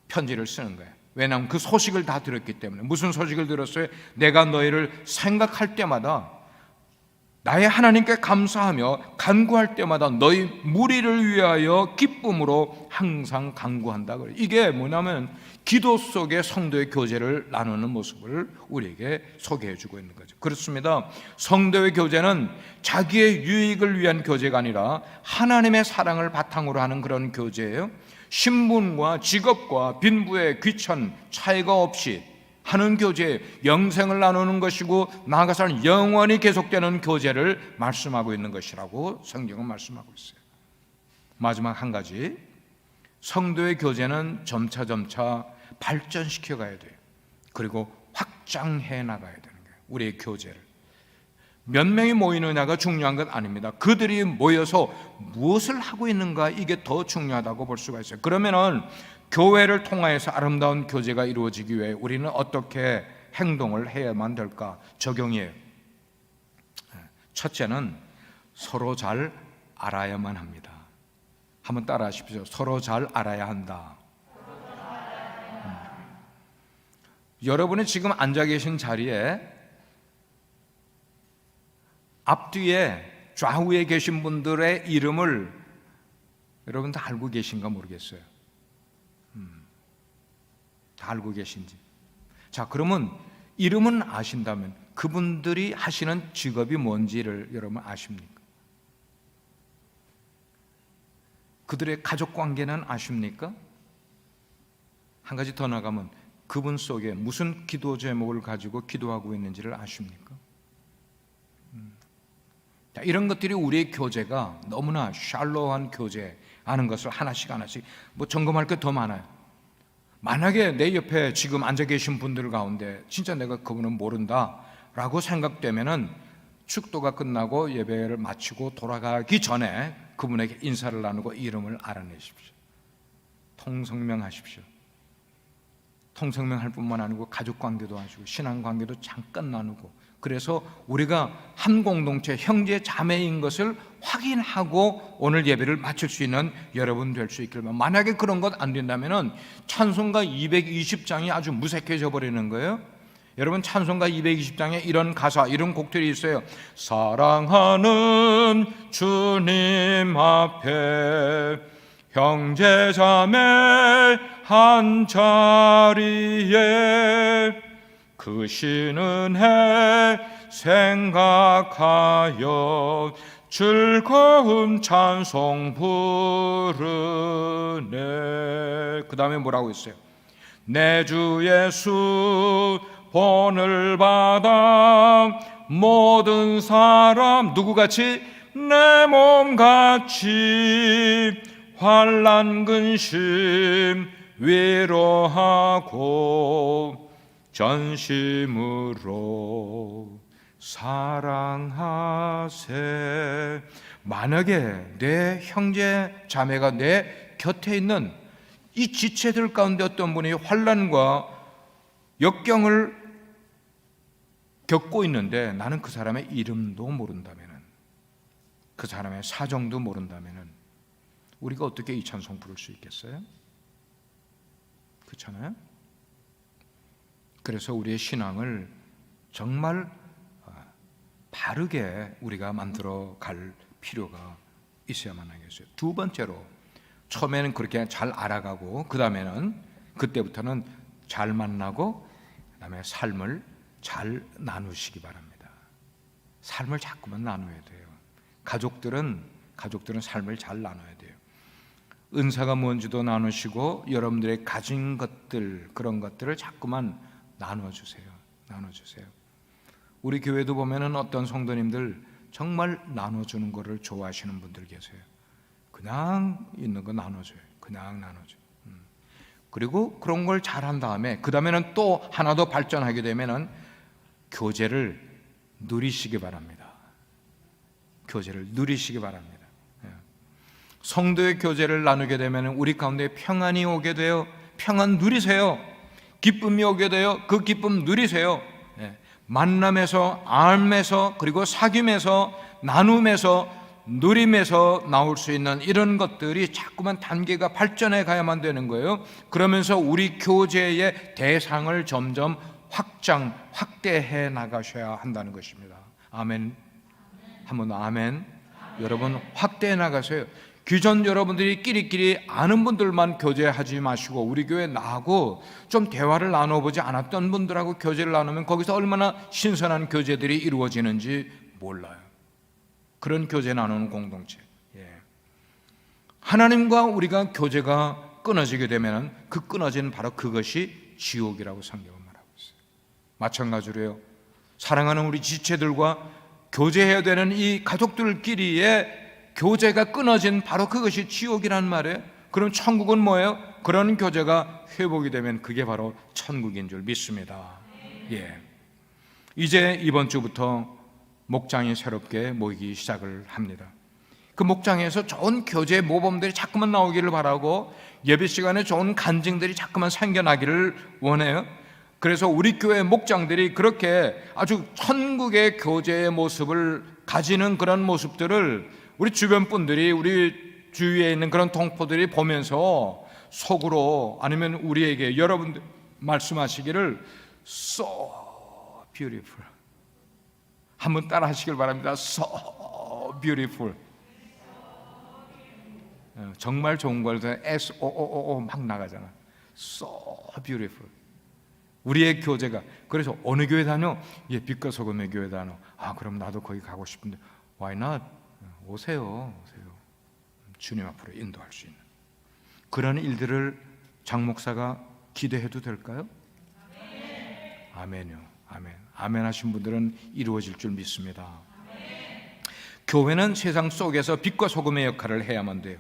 Speaker 1: 편지를 쓰는 거예요. 왜냐하면 그 소식을 다 들었기 때문에. 무슨 소식을 들었어요? 내가 너희를 생각할 때마다 나의 하나님께 감사하며 간구할 때마다 너희 무리를 위하여 기쁨으로 항상 간구한다. 이게 뭐냐면 기도 속에 성도의 교제를 나누는 모습을 우리에게 소개해 주고 있는 거죠. 그렇습니다. 성도의 교제는 자기의 유익을 위한 교제가 아니라 하나님의 사랑을 바탕으로 하는 그런 교제예요. 신분과 직업과 빈부의 귀천 차이가 없이 하는 교제, 영생을 나누는 것이고 나아가서는 영원히 계속되는 교제를 말씀하고 있는 것이라고 성경은 말씀하고 있어요. 마지막 한 가지, 성도의 교제는 점차 발전시켜 가야 돼요. 그리고 확장해 나가야 되는 거예요. 우리의 교제를. 몇 명이 모이느냐가 중요한 건 아닙니다. 그들이 모여서 무엇을 하고 있는가, 이게 더 중요하다고 볼 수가 있어요. 그러면은 교회를 통하여서 아름다운 교제가 이루어지기 위해 우리는 어떻게 행동을 해야만 될까? 적용이에요. 첫째는 서로 잘 알아야만 합니다. 한번 따라 하십시오. 서로 잘 알아야 한다. 여러분이 지금 앉아 계신 자리에 앞뒤에 좌우에 계신 분들의 이름을 여러분 다 알고 계신가 모르겠어요. 다 알고 계신지. 자, 그러면 이름은 아신다면 그분들이 하시는 직업이 뭔지를 여러분 아십니까? 그들의 가족 관계는 아십니까? 한 가지 더 나가면 그분 속에 무슨 기도 제목을 가지고 기도하고 있는지를 아십니까? 이런 것들이 우리의 교제가 너무나 샬로우한 교제 아는 것을 하나씩 뭐 점검할 게 더 많아요. 만약에 내 옆에 지금 앉아 계신 분들 가운데 진짜 내가 그분은 모른다 라고 생각되면은 축도가 끝나고 예배를 마치고 돌아가기 전에 그분에게 인사를 나누고 이름을 알아내십시오. 통성명하십시오. 통성명할 뿐만 아니고 가족관계도 하시고 신앙관계도 잠깐 나누고, 그래서 우리가 한 공동체 형제 자매인 것을 확인하고 오늘 예배를 마칠 수 있는 여러분 될 수 있기를. 만약에 그런 것 안 된다면 찬송가 220장이 아주 무색해져 버리는 거예요. 여러분, 찬송가 220장에 이런 가사, 이런 곡들이 있어요. 사랑하는 주님 앞에 형제 자매 한 자리에 그 쉬는 해 생각하여 즐거운 찬송 부르네. 그 다음에 뭐라고 있어요? 내 주 예수 본을 받아 모든 사람 누구같이 내 몸같이 환난 근심 위로하고 전심으로 사랑하세. 만약에 내 형제 자매가 내 곁에 있는 이 지체들 가운데 어떤 분이 환난과 역경을 겪고 있는데 나는 그 사람의 이름도 모른다면은, 그 사람의 사정도 모른다면은 우리가 어떻게 이 찬송 부를 수 있겠어요? 그렇잖아요? 그래서 우리의 신앙을 정말 바르게 우리가 만들어 갈 필요가 있어야만 하겠어요. 두 번째로, 처음에는 그렇게 잘 알아가고 그때부터는 잘 만나고 그다음에 삶을 잘 나누시기 바랍니다. 삶을 자꾸만 나눠야 돼요. 가족들은 삶을 잘 나눠야 돼요. 은사가 뭔지도 나누시고 여러분들의 가진 것들, 그런 것들을 자꾸만 나눠주세요. 우리 교회도 보면은 어떤 성도님들 정말 나눠주는 거를 좋아하시는 분들 계세요. 그냥 있는 거 나눠줘요. 그냥 나눠줘요. 그리고 그런 걸 잘한 다음에 그 다음에는 또 하나 더 발전하게 되면은 교제를 누리시기 바랍니다. 교제를 누리시기 바랍니다. 성도의 교제를 나누게 되면 우리 가운데 평안이 오게 돼요. 평안 누리세요. 기쁨이 오게 돼요. 그 기쁨 누리세요. 만남에서, 알면서, 그리고 사귐에서, 나눔에서, 누림에서 나올 수 있는 이런 것들이 자꾸만 단계가 발전해 가야만 되는 거예요. 그러면서 우리 교제의 대상을 점점 확대해 나가셔야 한다는 것입니다. 아멘. 한번 아멘. 여러분, 확대해 나가세요. 기존 여러분들이 끼리끼리 아는 분들만 교제하지 마시고 우리 교회 나하고 좀 대화를 나눠보지 않았던 분들하고 교제를 나누면 거기서 얼마나 신선한 교제들이 이루어지는지 몰라요. 그런 교제 나누는 공동체. 하나님과 우리가 교제가 끊어지게 되면 그 끊어진 바로 그것이 지옥이라고 성경은 말하고 있어요. 마찬가지로요, 사랑하는 우리 지체들과 교제해야 되는 이 가족들끼리의 교제가 끊어진 바로 그것이 지옥이란 말이에요. 그럼 천국은 뭐예요? 그런 교제가 회복이 되면 그게 바로 천국인 줄 믿습니다. 이제 이번 주부터 목장이 새롭게 모이기 시작을 합니다. 그 목장에서 좋은 교제 모범들이 자꾸만 나오기를 바라고 예배 시간에 좋은 간증들이 자꾸만 생겨나기를 원해요. 그래서 우리 교회 목장들이 그렇게 아주 천국의 교제의 모습을 가지는 그런 모습들을 우리 주변 분들이, 우리 주위에 있는 그런 동포들이 보면서 속으로, 아니면 우리에게 여러분들 말씀하시기를 so beautiful, 한번 따라 하시길 바랍니다. so beautiful. 정말 좋은 걸 SOOO 막 나가잖아. so beautiful. 우리의 교제가, 그래서 어느 교회 다녀? 빛과 소금의 교회 다녀. 그럼 나도 거기 가고 싶은데 why not? 오세요. 주님 앞으로 인도할 수 있는 그런 일들을 장 목사가 기대해도 될까요? 아멘요. 아멘. 아멘 하신 분들은 이루어질 줄 믿습니다. 교회는 세상 속에서 빛과 소금의 역할을 해야만 돼요.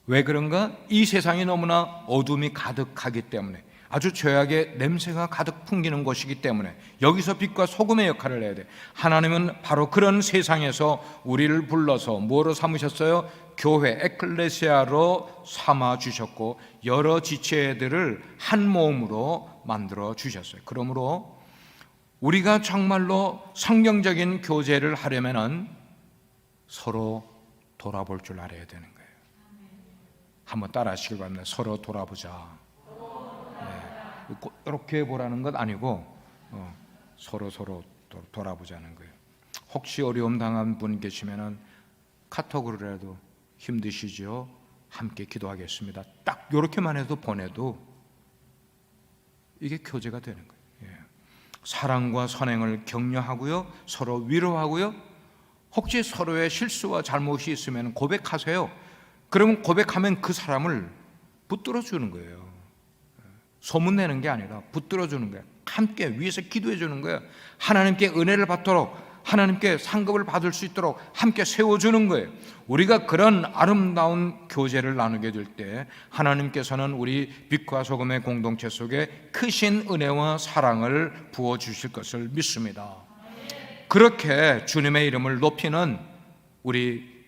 Speaker 1: 왜 그런가? 이 세상이 너무나 어둠이 가득하기 때문에, 아주 죄악의 냄새가 가득 풍기는 곳이기 때문에 여기서 빛과 소금의 역할을 해야 돼. 하나님은 바로 그런 세상에서 우리를 불러서 뭐로 삼으셨어요? 교회, 에클레시아로 삼아 주셨고 여러 지체들을 한 몸으로 만들어 주셨어요. 그러므로 우리가 정말로 성경적인 교제를 하려면은 서로 돌아볼 줄 알아야 되는 거예요. 한번 따라 하시길 바랍니다. 서로 돌아보자. 이렇게 보라는 것 아니고 서로 돌아보자는 거예요. 혹시 어려움 당한 분 계시면은 카톡으로라도 힘드시죠? 함께 기도하겠습니다. 딱 이렇게만 해도 보내도 이게 교제가 되는 거예요. 사랑과 선행을 격려하고요, 서로 위로하고요. 혹시 서로의 실수와 잘못이 있으면 고백하세요. 그러면 고백하면 그 사람을 붙들어 주는 거예요. 소문내는 게 아니라 붙들어 주는 거예요. 함께 위에서 기도해 주는 거예요. 하나님께 은혜를 받도록, 하나님께 상급을 받을 수 있도록 함께 세워주는 거예요. 우리가 그런 아름다운 교제를 나누게 될 때 하나님께서는 우리 빛과 소금의 공동체 속에 크신 은혜와 사랑을 부어주실 것을 믿습니다. 그렇게 주님의 이름을 높이는 우리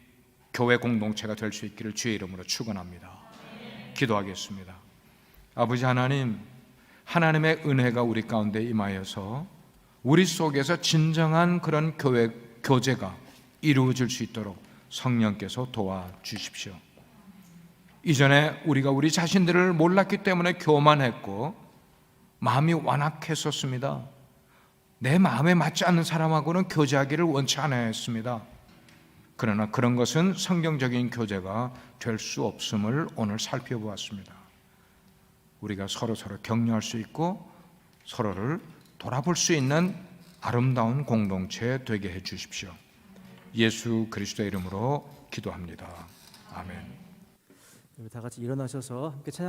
Speaker 1: 교회 공동체가 될 수 있기를 주의 이름으로 축원합니다. 기도하겠습니다. 아버지 하나님, 하나님의 은혜가 우리 가운데 임하여서 우리 속에서 진정한 그런 교제가 이루어질 수 있도록 성령께서 도와주십시오. 이전에 우리가 우리 자신들을 몰랐기 때문에 교만했고 마음이 완악했었습니다. 내 마음에 맞지 않는 사람하고는 교제하기를 원치 않았습니다. 그러나 그런 것은 성경적인 교제가 될 수 없음을 오늘 살펴보았습니다. 우리가 서로 격려할 수 있고 서로를 돌아볼 수 있는 아름다운 공동체 되게 해 주십시오. 예수 그리스도의 이름으로 기도합니다. 아멘.
Speaker 2: 다 같이 일어나셔서 함께 찬양